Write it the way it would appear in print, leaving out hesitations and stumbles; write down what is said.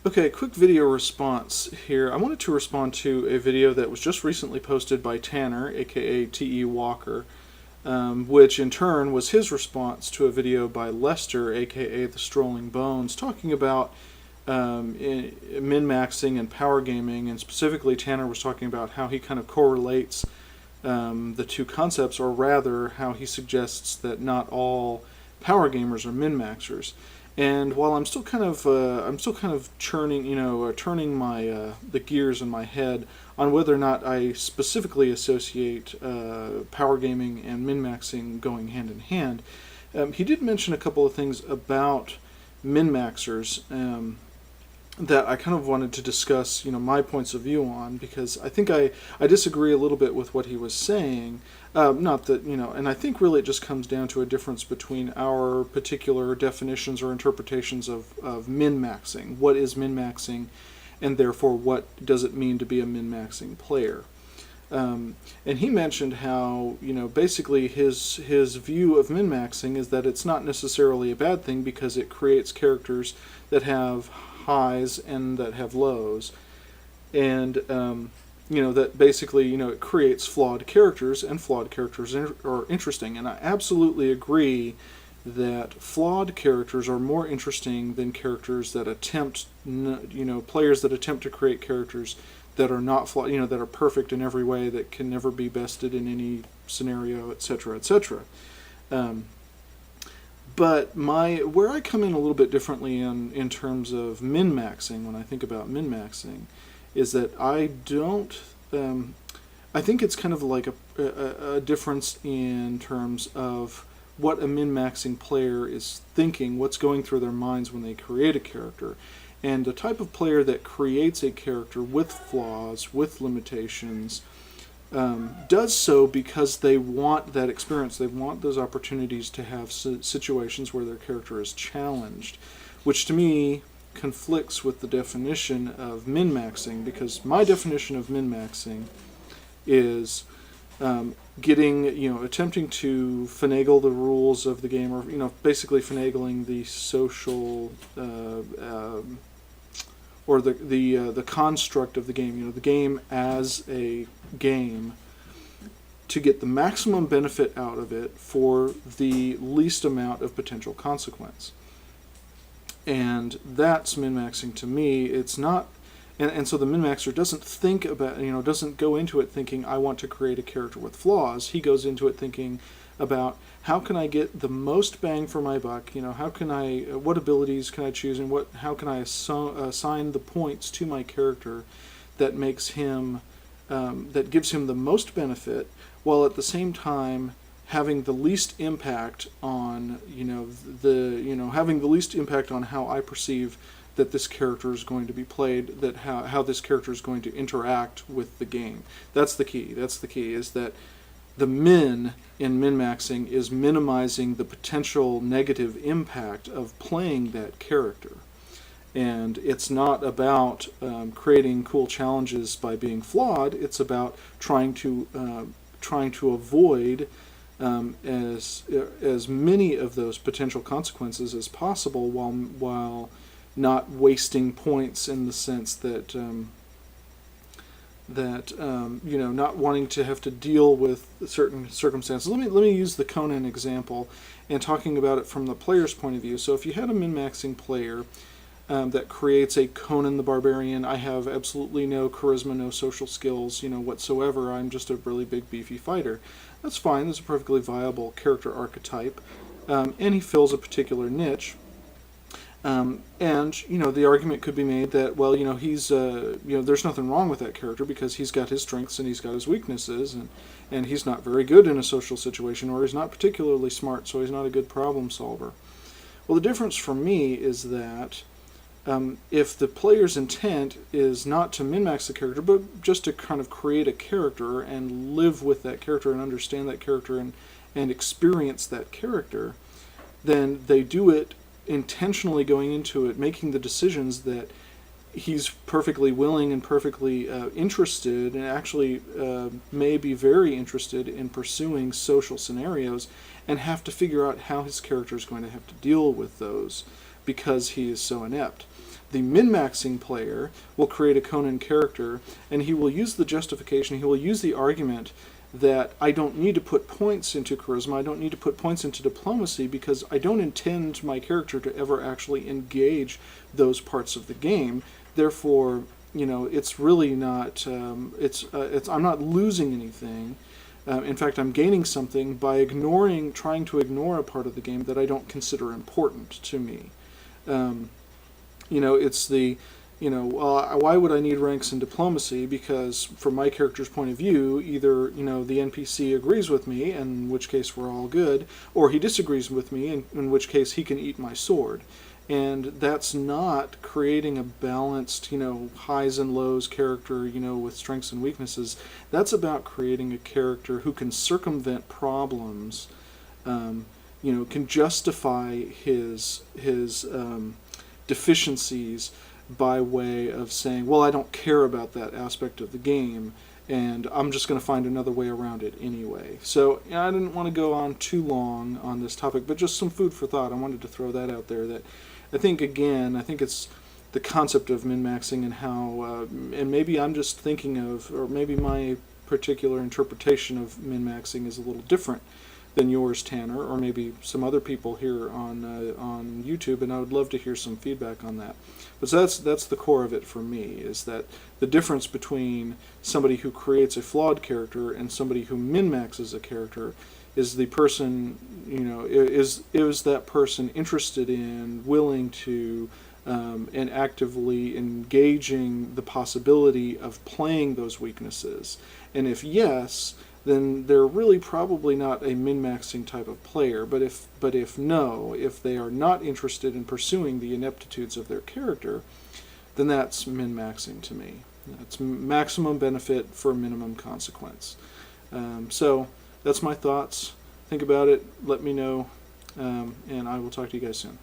Okay, quick video response here. I wanted to respond to a video that was just recently posted by Tanner, aka tewalker, which in turn was his response to a video by Lester, aka the Strolling Bones, talking about min-maxing and power gaming, and specifically Tanner was talking about how he kind of correlates the two concepts, or rather how he suggests that not all power gamers are min-maxers. And while I'm still kind of churning, turning my the gears in my head on whether or not I specifically associate power gaming and min-maxing going hand in hand, he did mention a couple of things about min-maxers that I kind of wanted to discuss, my points of view on, because I think I disagree a little bit with what he was saying. Not that, and I think really it just comes down to a difference between our particular definitions or interpretations of min-maxing. What is min-maxing, and therefore what does it mean to be a min-maxing player? And he mentioned how, basically his view of min-maxing is that it's not necessarily a bad thing because it creates characters that have highs and that have lows, and that basically it creates flawed characters, and flawed characters are interesting. And I absolutely agree that flawed characters are more interesting than characters that attempt, players that attempt to create characters that are not flawed, that are perfect in every way, that can never be bested in any scenario, etc., etc. But where I come in a little bit differently in terms of min-maxing, when I think about min-maxing, is that I don't. I think it's kind of like a difference in terms of what a min-maxing player is thinking, what's going through their minds when they create a character. And the type of player that creates a character with flaws, with limitations, does so because they want that experience. They want those opportunities to have situations where their character is challenged, which to me conflicts with the definition of min-maxing, because my definition of min-maxing is attempting to finagle the rules of the game, or basically finagling the social or the construct of the game, the game as a game, to get the maximum benefit out of it for the least amount of potential consequence. And that's min-maxing to me. It's not, and so the min-maxer doesn't think about, doesn't go into it thinking, I want to create a character with flaws. He goes into it thinking about, how can I get the most bang for my buck? How can what abilities can I choose, and how can I assign the points to my character that makes him, that gives him the most benefit, while at the same time having the least impact on, having the least impact on how I perceive that this character is going to be played, that how this character is going to interact with the game. That's the key. That's the key, is that the min in min-maxing is minimizing the potential negative impact of playing that character. And it's not about creating cool challenges by being flawed. It's about trying to avoid as many of those potential consequences as possible, while not wasting points, in the sense that not wanting to have to deal with certain circumstances. Let me use the Conan example, and talking about it from the player's point of view. So if you had a min-maxing player that creates a Conan the Barbarian, I have absolutely no charisma, no social skills, whatsoever. I'm just a really big, beefy fighter. That's fine. That's a perfectly viable character archetype, and he fills a particular niche. And the argument could be made that, well, he's there's nothing wrong with that character because he's got his strengths and he's got his weaknesses, and he's not very good in a social situation, or he's not particularly smart, so he's not a good problem solver. Well, the difference for me is that if the player's intent is not to min-max the character, but just to kind of create a character and live with that character and understand that character and experience that character, then they do it intentionally, going into it, making the decisions that he's perfectly willing and perfectly interested, and actually may be very interested in pursuing social scenarios, and have to figure out how his character is going to have to deal with those because he is so inept. The min-maxing player will create a Conan character, and he will use the justification, he will use the argument that I don't need to put points into charisma, I don't need to put points into diplomacy, because I don't intend my character to ever actually engage those parts of the game. Therefore, it's really not, I'm not losing anything. In fact, I'm gaining something by trying to ignore a part of the game that I don't consider important to me. It's the, why would I need ranks in diplomacy? Because from my character's point of view, either, the NPC agrees with me, in which case we're all good, or he disagrees with me, in which case he can eat my sword. And that's not creating a balanced, highs and lows character, with strengths and weaknesses. That's about creating a character who can circumvent problems, can justify his deficiencies by way of saying, well, I don't care about that aspect of the game, and I'm just going to find another way around it anyway. So I didn't want to go on too long on this topic, but just some food for thought. I wanted to throw that out there. That I think it's the concept of min-maxing and how, and maybe I'm just thinking of, or maybe my particular interpretation of min-maxing is a little different than yours, Tanner, or maybe some other people here on YouTube, and I would love to hear some feedback on that. But so that's the core of it for me, is that the difference between somebody who creates a flawed character and somebody who min-maxes a character is the person, is that person interested in, willing to, and actively engaging the possibility of playing those weaknesses. And if yes, then they're really probably not a min-maxing type of player. But if they are not interested in pursuing the ineptitudes of their character, then that's min-maxing to me. That's maximum benefit for minimum consequence. So that's my thoughts. Think about it. Let me know, and I will talk to you guys soon.